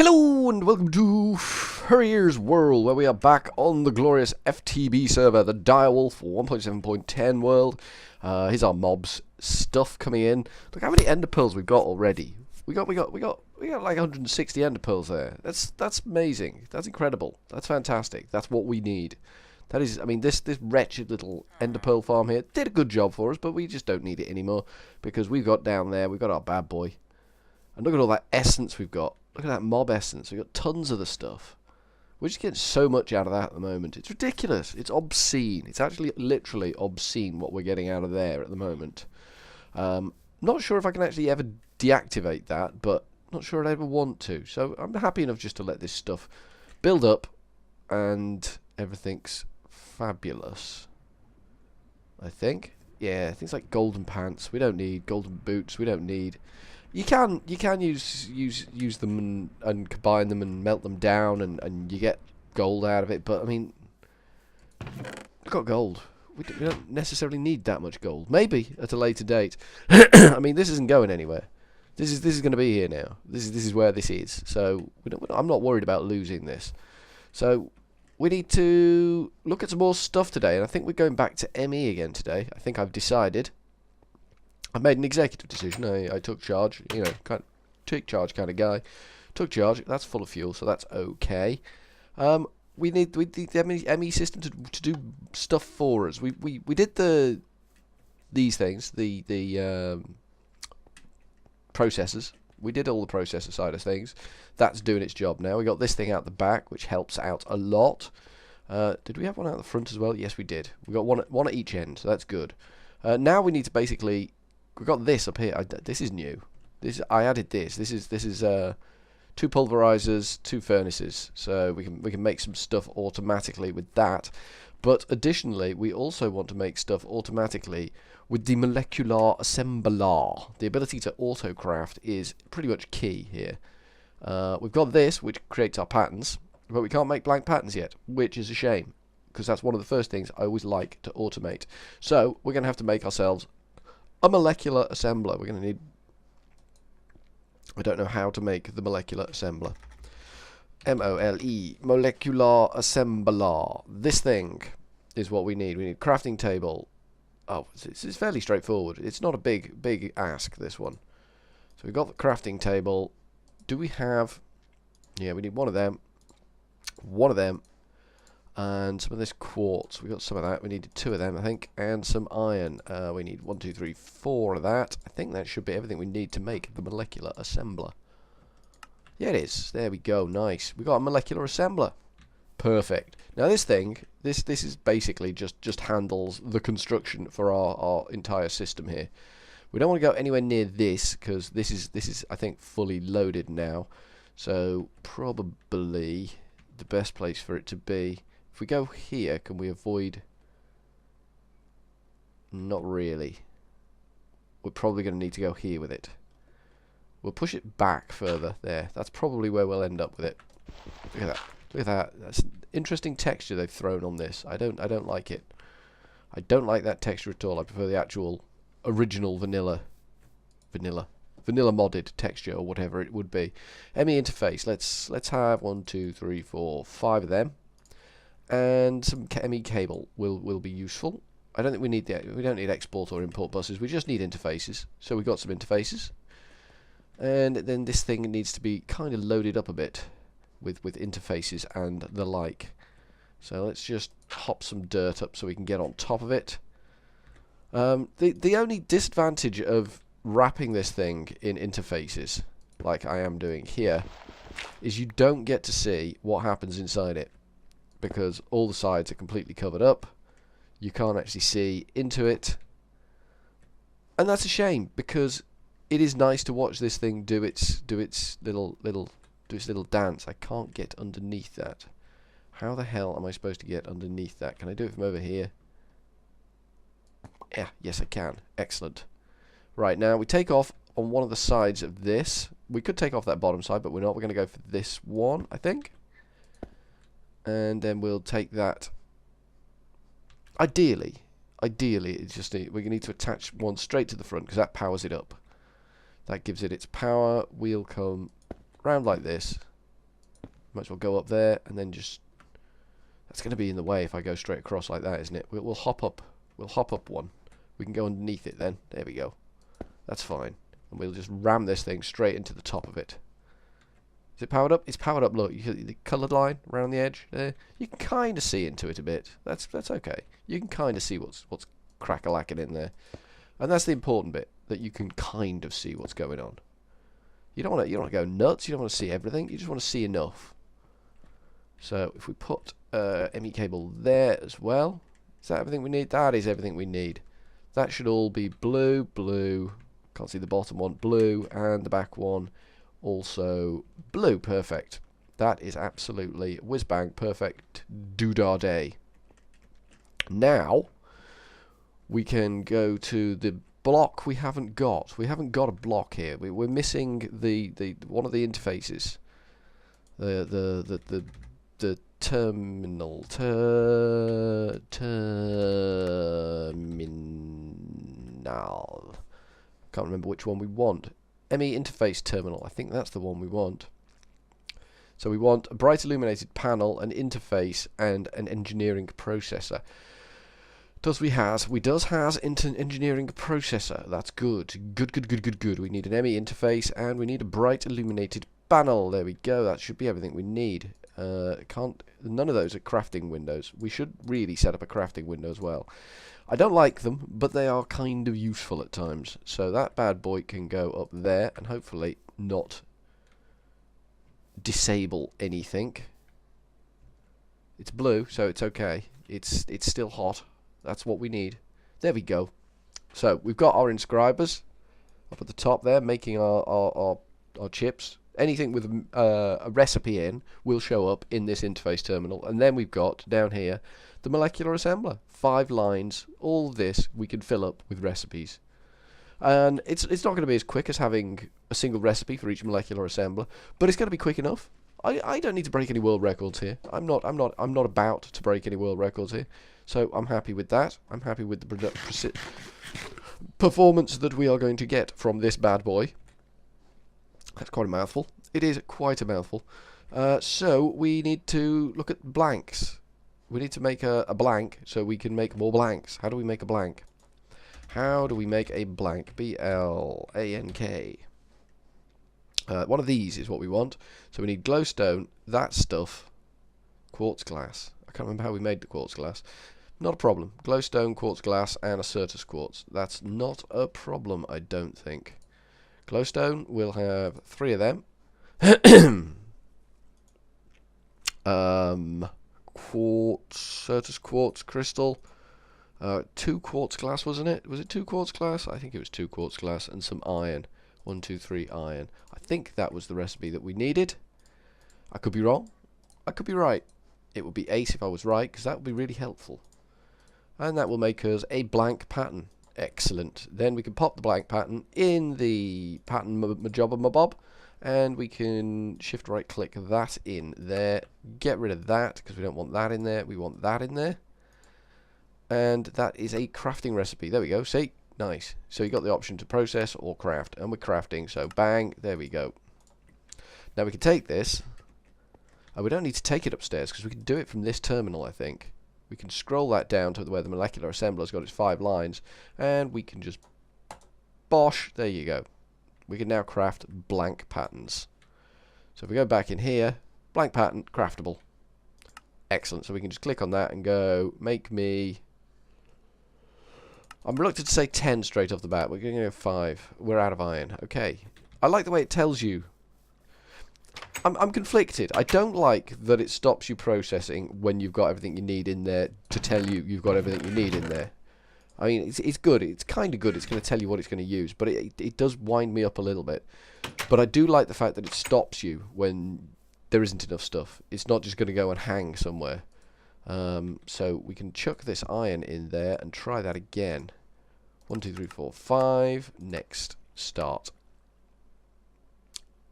Hello and welcome to Furrier's World, where we are back on the glorious FTB server, the Direwolf 1.7.10 world. Here's our mobs stuff coming in. Look how many ender pearls we've got already. We got like 160 ender pearls there. That's amazing. That's incredible. That's fantastic. That's what we need. That is, I mean, this wretched little ender pearl farm here did a good job for us, but we just don't need it anymore because we've got down there. We've got our bad boy, and look at all that essence we've got. Look at that mob essence. We've got tons of the stuff. We're just getting so much out of that at the moment. It's ridiculous. It's obscene. It's actually literally obscene what we're getting out of there at the moment. Not sure if I can actually ever deactivate that, but not sure I'd ever want to. So I'm happy enough just to let this stuff build up, and everything's fabulous. I think. Yeah, things like golden pants. We don't need golden boots. We don't need. You can use them and combine them and melt them down and you get gold out of it, but I mean, we've got gold. We don't necessarily need that much gold. Maybe at a later date. I mean, this isn't going anywhere. This is going to be here now. This is where this is. So I'm not worried about losing this. So we need to look at some more stuff today, and I think we're going back to Emmy again today. I think I've decided. I made an executive decision. I took charge, you know, take charge kind of guy. Took charge. That's full of fuel, so that's okay. We need the Emmy system to do stuff for us. We did these things, the processors. We did all the processor side of things. That's doing its job now. We got this thing out the back, which helps out a lot. Did we have one out the front as well? Yes, we did. We got one at each end, so that's good. Now we need to basically. We've got this up here. This is new. I added this. This is 2 pulverizers, 2 furnaces, so we can make some stuff automatically with that. But additionally, we also want to make stuff automatically with the molecular assembler. The ability to autocraft is pretty much key here. We've got this, which creates our patterns, but we can't make blank patterns yet, which is a shame, because that's one of the first things I always like to automate. So we're going to have to make ourselves a molecular assembler. We're going to need. I don't know how to make the molecular assembler. MOLE, molecular assembler. This thing is what we need. We need a crafting table. Oh, it's fairly straightforward. It's not a big ask, this one. So we've got the crafting table. Do we have? Yeah, we need one of them. One of them. And some of this quartz. We got some of that. We needed 2 of them, I think, and some iron. We need 1, 2, 3, 4 of that. I think that should be everything we need to make the molecular assembler. Yeah, it is. There we go. Nice. We got a molecular assembler. Perfect. Now this thing, this is basically just handles the construction for our entire system here. We don't want to go anywhere near this because this is I think fully loaded now. So probably the best place for it to be. If we go here, can we avoid? Not really. We're probably going to need to go here with it. We'll push it back further there. That's probably where we'll end up with it. Look at that. Look at that. That's an interesting texture they've thrown on this. I don't like it. I don't like that texture at all. I prefer the actual original vanilla modded texture or whatever it would be. Emmy interface. Let's have 1, 2, 3, 4, 5 of them. And some Emmy cable will be useful. I don't think we don't need export or import buses. We just need interfaces. So we've got some interfaces, and then this thing needs to be kind of loaded up a bit with interfaces and the like. So let's just hop some dirt up so we can get on top of it. The only disadvantage of wrapping this thing in interfaces, like I am doing here, is you don't get to see what happens inside it. Because all the sides are completely covered up, you can't actually see into it, and that's a shame because it is nice to watch this thing do its little dance. I can't get underneath that. How the hell am I supposed to get underneath that? Can I do it from over here? Yeah, yes I can. Excellent. Right, now we take off on one of the sides of this. We could take off that bottom side, but we're not. We're going to go for this one, I think. And then we'll take that. Ideally, it's just we need to attach one straight to the front because that powers it up. That gives it its power. We'll come round like this, Might as well go up there and then just... That's going to be in the way if I go straight across like that, isn't it? We'll hop up. We'll hop up one. We can go underneath it then. There we go. That's fine. And we'll just ram this thing straight into the top of it. Is it powered up? It's powered up. Look, you see the coloured line around the edge there. You can kind of see into it a bit. That's okay. You can kind of see what's crack-a-lacking in there, and that's the important bit, that you can kind of see what's going on. You don't want to go nuts. You don't want to see everything. You just want to see enough. So if we put Emmy cable there as well, is that everything we need? That is everything we need. That should all be blue, blue. Can't see the bottom one. Blue, and the back one also blue. Perfect. That is absolutely whiz bang perfect. Doodah day. Now we can go to the block we haven't got. We haven't got a block here. We're missing the one of the interfaces. The terminal terminal. Can't remember which one we want. Emmy interface terminal. I think that's the one we want. So we want a bright illuminated panel, an interface, and an engineering processor. We does has engineering processor. That's good. Good. We need an Emmy interface and we need a bright illuminated panel. There we go. That should be everything we need. None of those are crafting windows. We should really set up a crafting window as well. I don't like them, but they are kind of useful at times. So that bad boy can go up there and hopefully not disable anything. It's blue, so it's okay. It's still hot. That's what we need. There we go. So we've got our inscribers up at the top there, making our chips. Anything with a recipe in will show up in this interface terminal. And then we've got down here the molecular assembler. 5 lines. All this we can fill up with recipes. And it's not going to be as quick as having a single recipe for each molecular assembler, but it's going to be quick enough. I don't need to break any world records here. I'm not about to break any world records here. So I'm happy with that. I'm happy with the performance that we are going to get from this bad boy. That's quite a mouthful. It is quite a mouthful. So we need to look at blanks. We need to make a blank so we can make more blanks. How do we make a blank? How do we make a blank? B-L-A-N-K. One of these is what we want. So we need glowstone, that stuff, quartz glass. I can't remember how we made the quartz glass. Not a problem. Glowstone, quartz glass, and a Certus quartz. That's not a problem, I don't think. Glowstone, we'll have 3 of them. Quartz, Certus quartz crystal. 2 quartz glass, wasn't it? Was it 2 quartz glass? I think it was 2 quartz glass and some iron. 1, 2, 3 iron. I think that was the recipe that we needed. I could be wrong. I could be right. It would be ace if I was right, because that would be really helpful. And that will make us a blank pattern. Excellent. Then we can pop the blank pattern in the pattern mabob, and we can shift right click that in there. Get rid of that, because we don't want that in there. We want that in there. And that is a crafting recipe. There we go. See? Nice. So you got the option to process or craft, and we're crafting. So bang, there we go. Now we can take this. Oh, we don't need to take it upstairs because we can do it from this terminal, I think. We can scroll that down to where the molecular assembler's got its 5 lines, and we can just bosh. There you go. We can now craft blank patterns. So if we go back in here, blank pattern, craftable. Excellent. So we can just click on that and go, make me... I'm reluctant to say 10 straight off the bat. We're going to go 5. We're out of iron. Okay. I like the way it tells you. I'm conflicted. I don't like that it stops you processing when you've got everything you need in there to tell you you've got everything you need in there. I mean, it's good. It's kind of good. It's going to tell you what it's going to use, but it does wind me up a little bit. But I do like the fact that it stops you when there isn't enough stuff. It's not just going to go and hang somewhere. So we can chuck this iron in there and try that again. 1, 2, 3, 4, 5. Next. Start.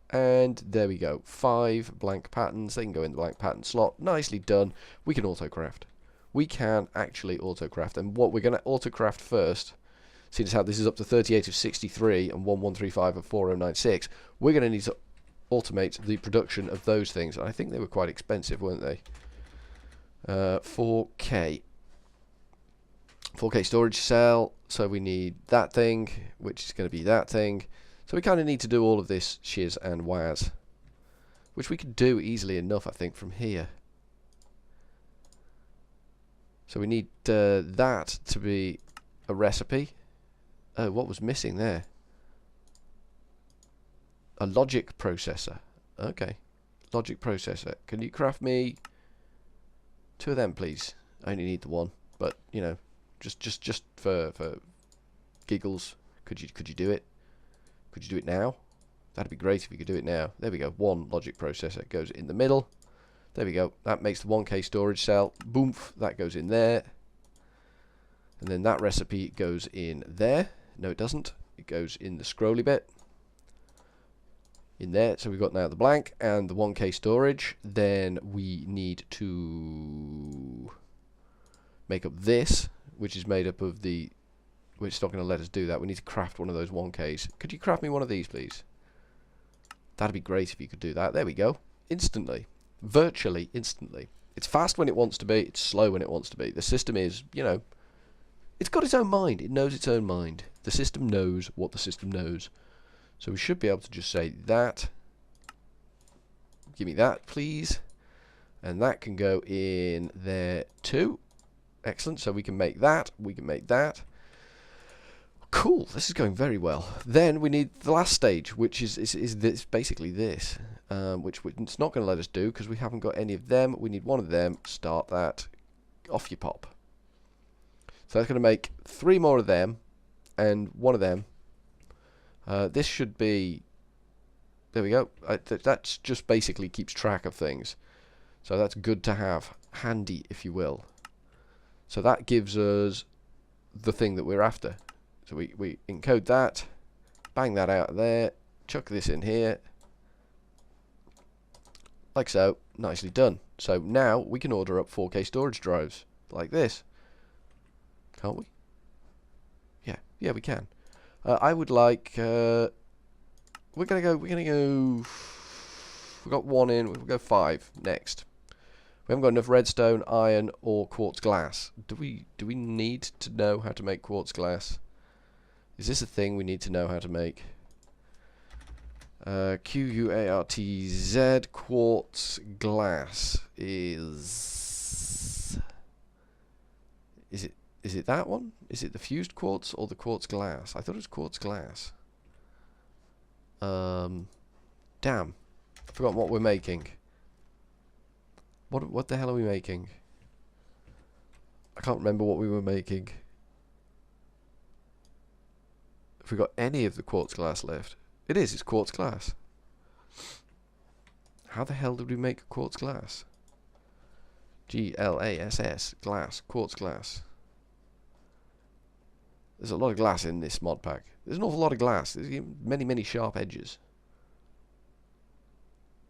And there we go. 5 blank patterns. They can go in the blank pattern slot. Nicely done. We can autocraft. We can actually autocraft. And what we're going to autocraft first, seeing as how this is up to 38 of 63 and 1135 of 4096, we're going to need to automate the production of those things. I think they were quite expensive, weren't they? 4K storage cell, so we need that thing, which is going to be that thing. So we kind of need to do all of this shiz and waz, which we could do easily enough, I think, from here. So we need that to be a recipe. Oh, what was missing there? A logic processor. Okay, logic processor. Can you craft me 2 of them, please? I only need the 1, but you know, just for giggles, could you do it? Could you do it now? That'd be great if you could do it now. There we go. 1 logic processor goes in the middle. There we go. That makes the 1K storage cell. Boomf, that goes in there. And then that recipe goes in there. No, it doesn't. It goes in the scrolly bit. In there. So we've got now the blank and the 1K storage. Then we need to make up this, which is made up of the... Which is not going to let us do that. We need to craft one of those 1Ks. Could you craft me one of these, please? That'd be great if you could do that. There we go. Instantly. Virtually instantly. It's fast when it wants to be. It's slow when it wants to be. The system is, you know... It's got its own mind. It knows its own mind. The system knows what the system knows. So we should be able to just say that. Give me that, please. And that can go in there too. Excellent. So we can make that. We can make that. Cool. This is going very well. Then we need the last stage, which is this, basically this. Which it's not going to let us do because we haven't got any of them. We need one of them. Start that. Off you pop. So that's going to make 3 more of them and 1 of them. This should be... There we go. That's just basically keeps track of things. So that's good to have. Handy, if you will. So that gives us the thing that we're after. So we encode that. Bang that out of there. Chuck this in here. Like so. Nicely done. So now we can order up 4K storage drives. Like this. Can't we? Yeah, we can. I would like... we're gonna go... We've got 1 in. We'll go 5 next. We haven't got enough redstone, iron, or quartz glass. Do we need to know how to make quartz glass? Is this a thing we need to know how to make? Quartz quartz glass is it that one? Is it the fused quartz or the quartz glass? I thought it was quartz glass. Damn. I forgot what we're making. What the hell are we making? I can't remember what we were making. Have we got any of the quartz glass left? It's quartz glass. How the hell did we make quartz glass? Glass, glass, quartz glass. There's a lot of glass in this mod pack. There's an awful lot of glass. There's many sharp edges.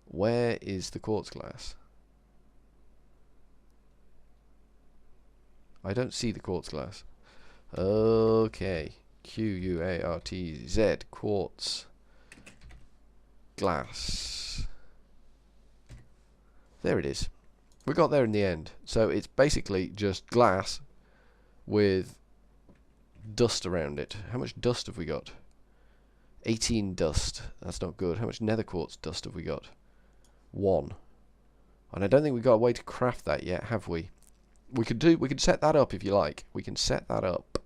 Where is the quartz glass? I don't see the quartz glass. Okay. Quartz quartz glass. There it is. We got there in the end. So it's basically just glass with dust around it. How much dust have we got? 18 dust. That's not good. How much nether quartz dust have we got? 1. And I don't think we've got a way to craft that yet, have we? We could set that up if you like. We can set that up.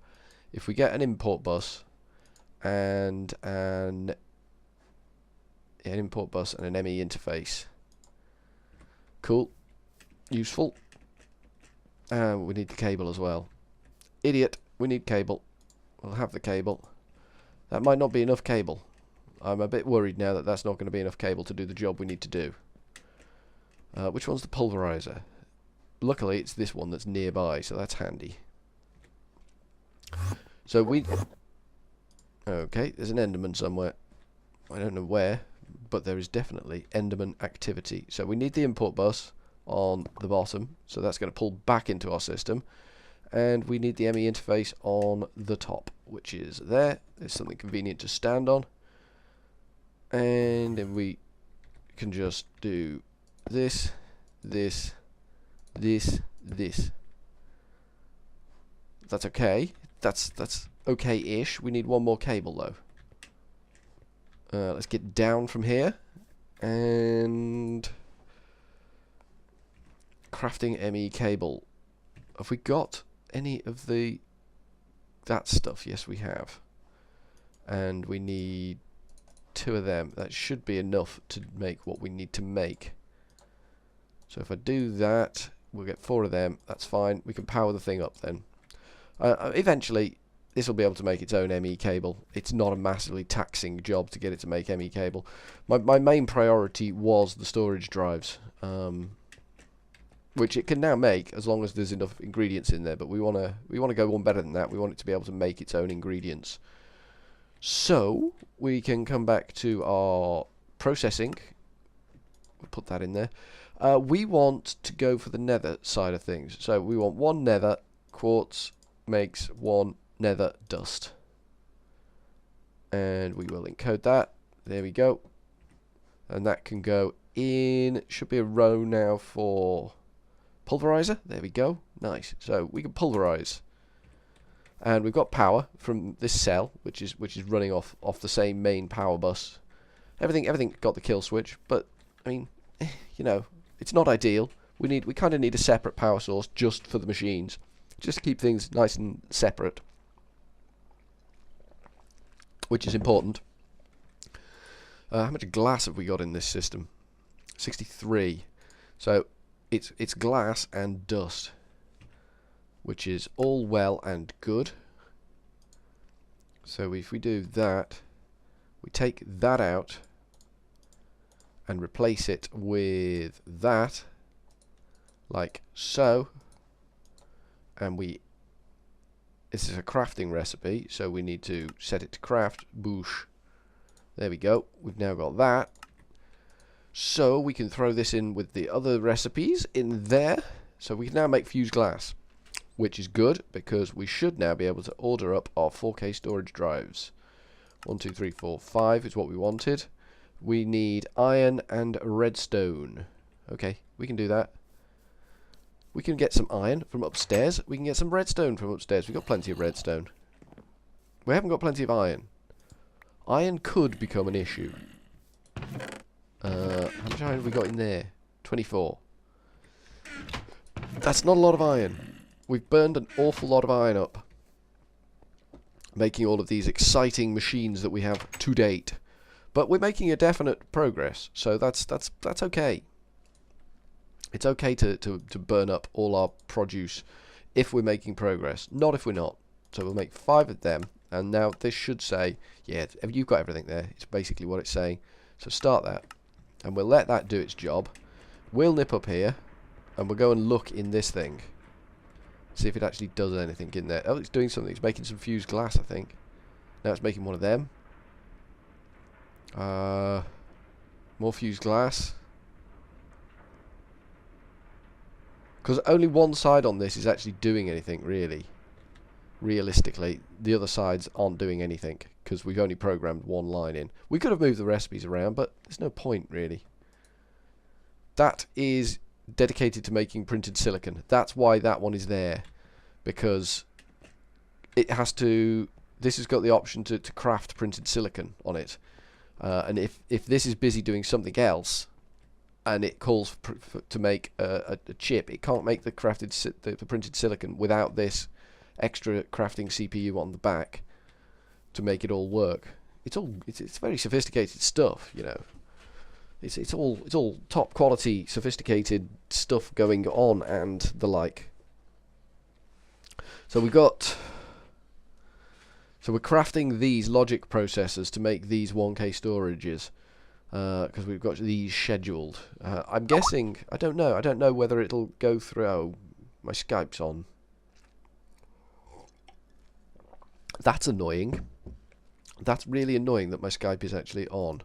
If we get an import bus and an import bus and an Emmy interface. Cool. Useful. And we need the cable as well. Idiot. We need cable. We'll have the cable. That might not be enough cable. I'm a bit worried now that that's not going to be enough cable to do the job we need to do. Which one's the pulverizer? Luckily, it's this one that's nearby, so that's handy. So we... Okay, there's an Enderman somewhere. I don't know where, but there is definitely Enderman activity. So we need the import bus on the bottom, so that's going to pull back into our system. And we need the Emmy interface on the top, which is there. There's something convenient to stand on. And then we can just do this, this, this, this. That's okay. That's okay-ish. We need one more cable though. Let's get down from here and crafting Emmy cable. Have we got any of that stuff? Yes, we have. And we need 2 of them. That should be enough to make what we need to make. So if I do that, we'll get 4 of them. That's fine. We can power the thing up then. Eventually, this will be able to make its own ME cable. It's not a massively taxing job to get it to make ME cable. My main priority was the storage drives, which it can now make as long as there's enough ingredients in there. But we wanna go one better than that. We want it to be able to make its own ingredients. So we can come back to our processing. We'll put that in there. We want to go for the nether side of things. So we want 1 nether. Quartz makes 1 nether dust. And we will encode that. There we go. And that can go in. Should be a row now for pulverizer. There we go. Nice. So we can pulverize. And we've got power from this cell, which is running off the same main power bus. Everything got the kill switch, but I mean, you know, it's not ideal. We kind of need a separate power source just for the machines, just to keep things nice and separate, which is important. How much glass have we got in this system? 63. So it's glass and dust, which is all well and good. So if we do that, we take that out and replace it with that, like so. And this is a crafting recipe, so we need to set it to craft. Boosh. There we go. We've now got that. So we can throw this in with the other recipes in there. So we can now make fused glass, which is good because we should now be able to order up our 4K storage drives. 1, 2, 3, 4, 5 is what we wanted. We need iron and redstone. Okay, we can do that. We can get some iron from upstairs. We can get some redstone from upstairs. We've got plenty of redstone. We haven't got plenty of iron. Iron could become an issue. How much iron have we got in there? 24. That's not a lot of iron. We've burned an awful lot of iron up, making all of these exciting machines that we have to date. But we're making a definite progress, so that's okay. It's okay to burn up all our produce if we're making progress, not if we're not. So we'll make 5 of them, and now this should say, yeah, you've got everything there. It's basically what it's saying. So start that, and we'll let that do its job. We'll nip up here, and we'll go and look in this thing. See if it actually does anything in there. Oh, it's doing something. It's making some fused glass, I think. Now it's making one of them. More fused glass. Because only one side on this is actually doing anything, really. Realistically, the other sides aren't doing anything because we've only programmed 1 line in. We could have moved the recipes around, but there's no point, really. That is dedicated to making printed silicon. That's why that one is there, because it has to. This has got the option to craft printed silicon on it, and if this is busy doing something else, and it calls to make a chip, it can't make the printed silicon without this extra crafting CPU on the back to make it all work. It's very sophisticated stuff, you know. It's all top quality, sophisticated stuff going on and the like. So we're crafting these logic processors to make these 1K storages, because we've got these scheduled. I'm guessing, I don't know whether it'll go through. Oh, my Skype's on. That's annoying. That's really annoying that my Skype is actually on.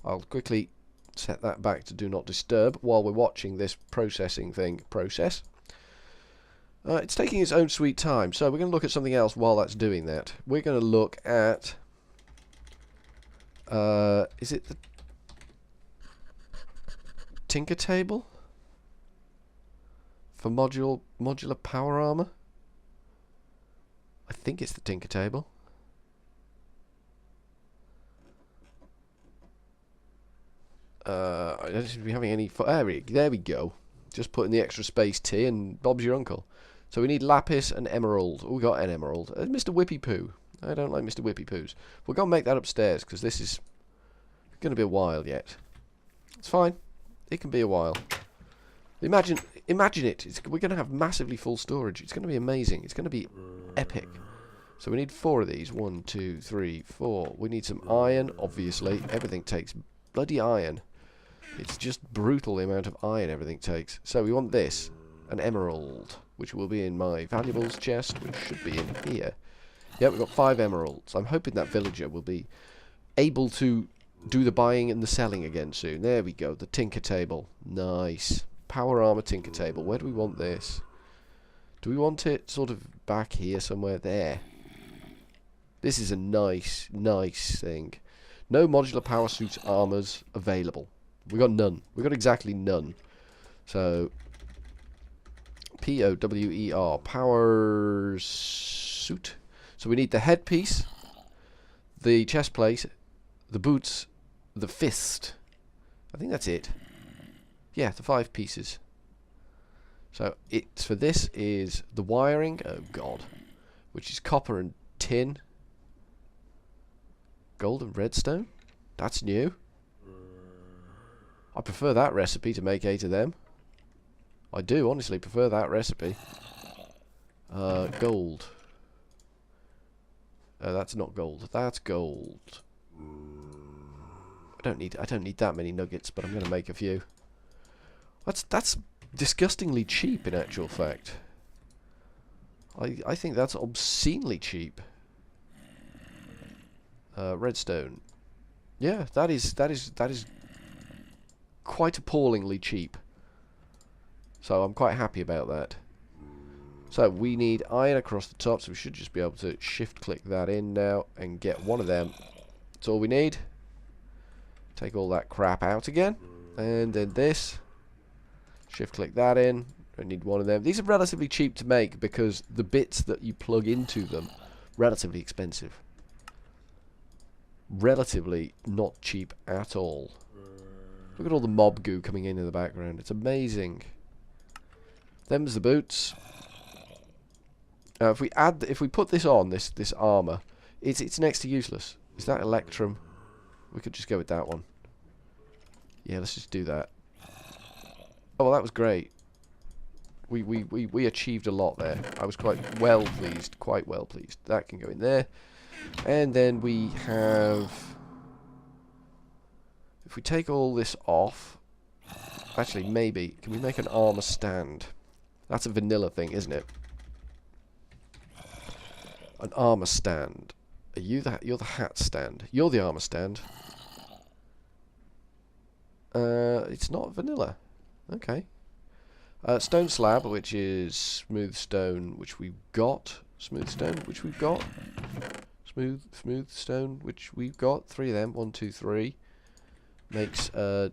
I'll quickly set that back to do not disturb while we're watching this processing thing process. It's taking its own sweet time, so we're going to look at something else while that's doing that. We're going to look at is it the tinker table? For modular power armor? I think it's the tinker table. I don't seem to be having any... There we go. Just put in the extra space T and Bob's your uncle. So we need lapis and emerald. Oh, we got an emerald. Mr. Whippy Poo. I don't like Mr. Whippy Poos. We're going to make that upstairs because this is going to be a while yet. It's fine. It can be a while. Imagine it. We're going to have massively full storage. It's going to be amazing. It's going to be epic. So we need 4 of these. 1, 2, 3, 4. We need some iron, obviously. Everything takes bloody iron. It's just brutal the amount of iron everything takes. So we want this. An emerald, which will be in my valuables chest, which should be in here. Yeah, we've got 5 emeralds. I'm hoping that villager will be able to do the buying and the selling again soon. There we go. The tinker table. Nice. Power armor tinker table. Where do we want this? Do we want it sort of back here somewhere? There. This is a nice thing. No modular power suits armors available. We got none. We got exactly none. So POWER power suit. So we need the headpiece, the chest plate, the boots, the fist. I think that's it. Yeah, the 5 pieces. So it's for this is the wiring. Oh god, which is copper and tin. Gold and redstone. That's new. I prefer that recipe to make 8 of them. I do honestly prefer that recipe. Gold. That's not gold. That's gold. I don't need that many nuggets, but I'm going to make a few. That's disgustingly cheap in actual fact. I think that's obscenely cheap. Redstone. Yeah, that is quite appallingly cheap. So I'm quite happy about that. So we need iron across the top, so we should just be able to shift click that in now and get one of them. That's all we need. Take all that crap out again. And then this. Shift click that in. I need one of them. These are relatively cheap to make because the bits that you plug into them, relatively expensive. Relatively not cheap at all. Look at all the mob goo coming in the background. It's amazing. Them's the boots. If we put this on, this armor, it's next to useless. Is that Electrum? We could just go with that one. Yeah, let's just do that. Oh, well, that was great. We achieved a lot there. I was quite well pleased. Quite well pleased. That can go in there. And then we have... If we take all this off... Actually, maybe. Can we make an armor stand? That's a vanilla thing, isn't it? An armor stand. Are you you're the hat stand. You're the armor stand. It's not vanilla. Okay. Stone slab, which is smooth stone, which we've got. Smooth stone, which we've got. Smooth stone, which we've got. 3 of them. 1, 2, 3. Makes how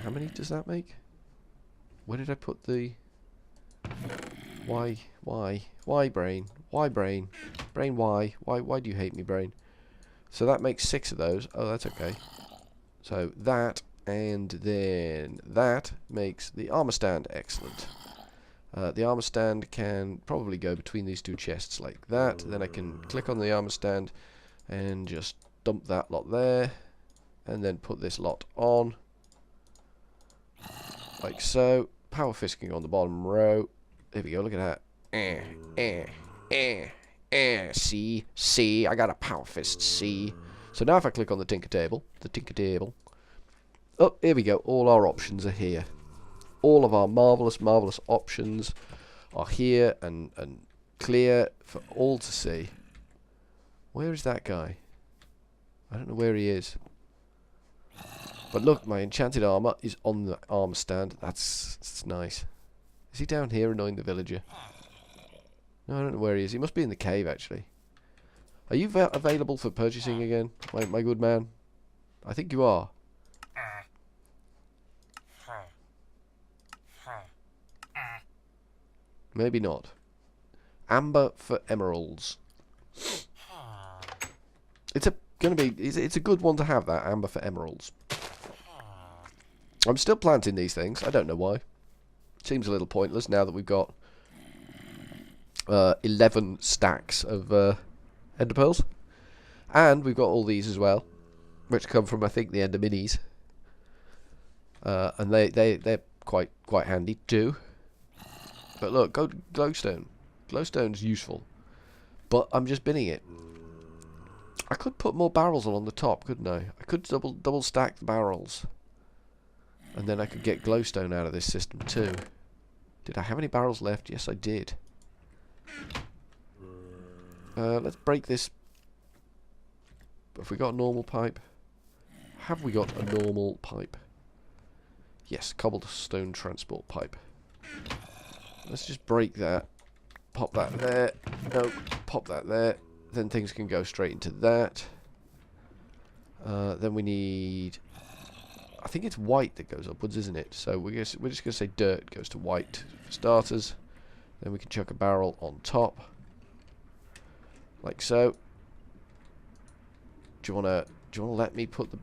many does that make? Where did I put the... Why brain? Why brain? Brain, why? Why do you hate me, brain? So that makes 6 of those. Oh, that's okay. So that, and then that makes the armor stand. Excellent. The armor stand can probably go between these 2 chests like that. Then I can click on the armor stand and just dump that lot there. And then put this lot on. Like so. Power fisking on the bottom row. There we go, look at that. See, I got a power fist, see. So now if I click on the tinker table, oh, here we go, all our options are here. All of our marvellous options are here and clear for all to see. Where is that guy? I don't know where he is. But look, my enchanted armor is on the armor stand. That's nice. Is he down here annoying the villager? No, I don't know where he is. He must be in the cave, actually. Are you available for purchasing again, my good man? I think you are. Maybe not. Amber for emeralds. It's a good one to have, that amber for emeralds. I'm still planting these things. I don't know why. Seems a little pointless now that we've got 11 stacks of ender pearls, and we've got all these as well, which come from, I think, the ender minis, and they're quite handy too. But look, go glowstone. Glowstone's useful, but I'm just binning it. I could put more barrels along the top, couldn't I? I could double stack the barrels, and then I could get glowstone out of this system too. Did I have any barrels left? Yes, I did. Let's break this. Have we got a normal pipe? Have we got a normal pipe? Yes, cobblestone transport pipe. Let's just break that. Pop that there. No, pop that there. Then things can go straight into that. Then we need... I think it's white that goes upwards, isn't it? So we're just going to say dirt goes to white for starters. Then we can chuck a barrel on top, like so. Do you wanna let me put the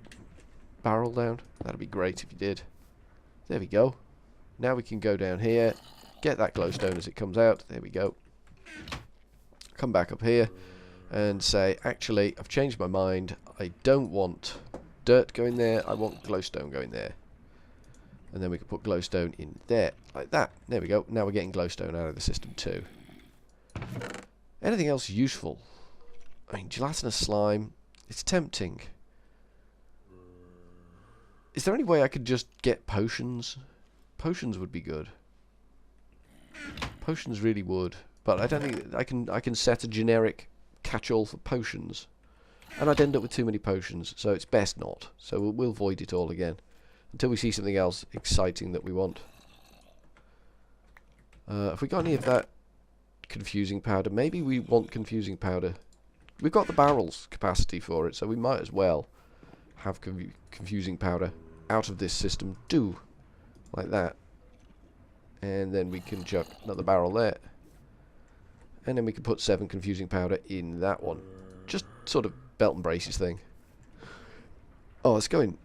barrel down? That'd be great if you did. There we go. Now we can go down here, get that glowstone as it comes out. There we go. Come back up here and say, actually, I've changed my mind. I don't want dirt going there. I want glowstone going there. And then we can put glowstone in there, like that. There we go. Now we're getting glowstone out of the system too. Anything else useful? I mean, gelatinous slime. It's tempting. Is there any way I could just get potions? Potions would be good. Potions really would. But I don't think I can set a generic catch-all for potions. And I'd end up with too many potions, so it's best not. So we'll void it all again. Until we see something else exciting that we want. Have we got any of that confusing powder? Maybe we want confusing powder. We've got the barrels capacity for it, so we might as well have confusing powder out of this system too. Like that. And then we can chuck another barrel there. And then we can put 7 confusing powder in that one. Just sort of belt and braces thing. Oh, it's going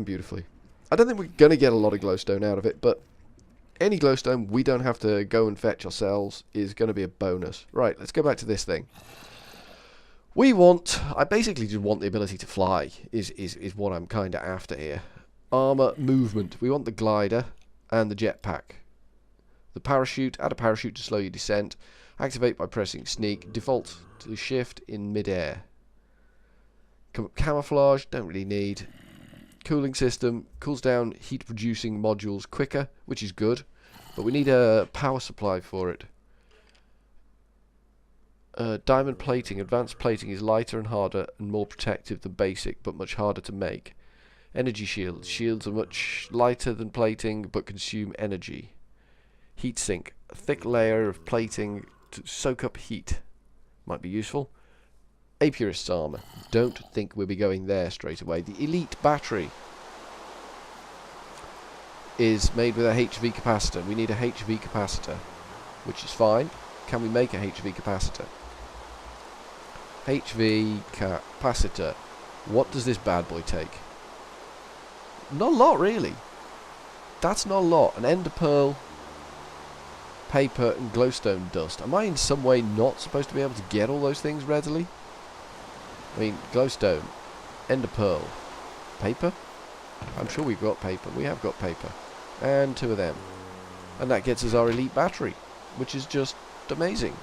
beautifully. I don't think we're going to get a lot of glowstone out of it, but any glowstone we don't have to go and fetch ourselves is going to be a bonus. Right, let's go back to this thing. I basically just want the ability to fly, is what I'm kind of after here. Armor, movement. We want the glider and the jetpack. The parachute, add a parachute to slow your descent. Activate by pressing sneak. Default to shift in midair. Camouflage, don't really need. Cooling system, cools down heat producing modules quicker, which is good. But we need a power supply for it. Diamond plating. Advanced plating is lighter and harder and more protective than basic, but much harder to make. Energy shields. Shields are much lighter than plating, but consume energy. Heat sink. A thick layer of plating to soak up heat. Might be useful. Apiarist's armor. Don't think we'll be going there straight away. The elite battery is made with a HV capacitor. We need a HV capacitor, which is fine. Can we make a HV capacitor? HV capacitor. What does this bad boy take? Not a lot, really. That's not a lot. An ender pearl, paper, and glowstone dust. Am I in some way not supposed to be able to get all those things readily? I mean, glowstone, ender pearl, paper? I'm sure we've got paper. We have got paper. And 2 of them. And that gets us our elite battery, which is just amazing.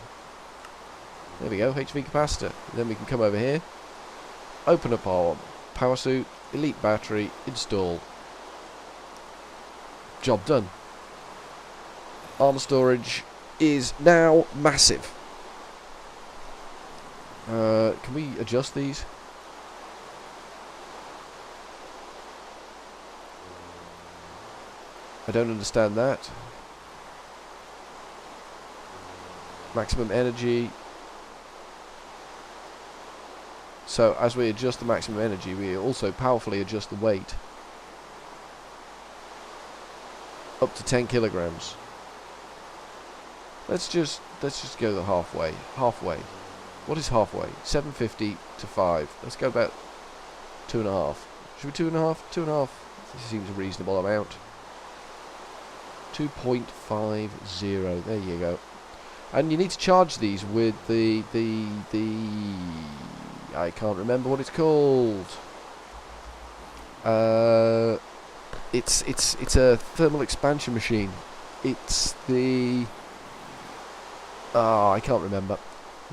There we go, HV capacitor. Then we can come over here, open up our power suit, elite battery, install. Job done. Armor storage is now massive. Can we adjust these? I don't understand that. Maximum energy. So as we adjust the maximum energy, we also powerfully adjust the weight. up to 10 kilograms. Let's just go the halfway. Halfway. What is halfway? 750 to 5. Let's go about 2.5. Should we 2.5? 2.5. This seems a reasonable amount. 2.50. There you go. And you need to charge these with the I can't remember what it's called. It's a thermal expansion machine. It's the I can't remember.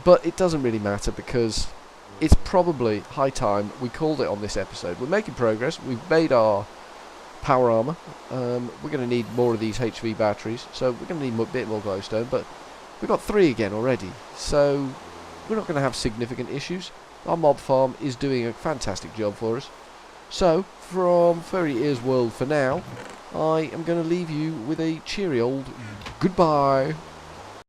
But it doesn't really matter because it's probably high time we called it on this episode. We're making progress. We've made our power armor. We're going to need more of these HV batteries, so we're going to need a bit more glowstone, but we've got 3 again already, so we're not going to have significant issues. Our mob farm is doing a fantastic job for us. So, from Furry Ears World for now, I am going to leave you with a cheery old goodbye.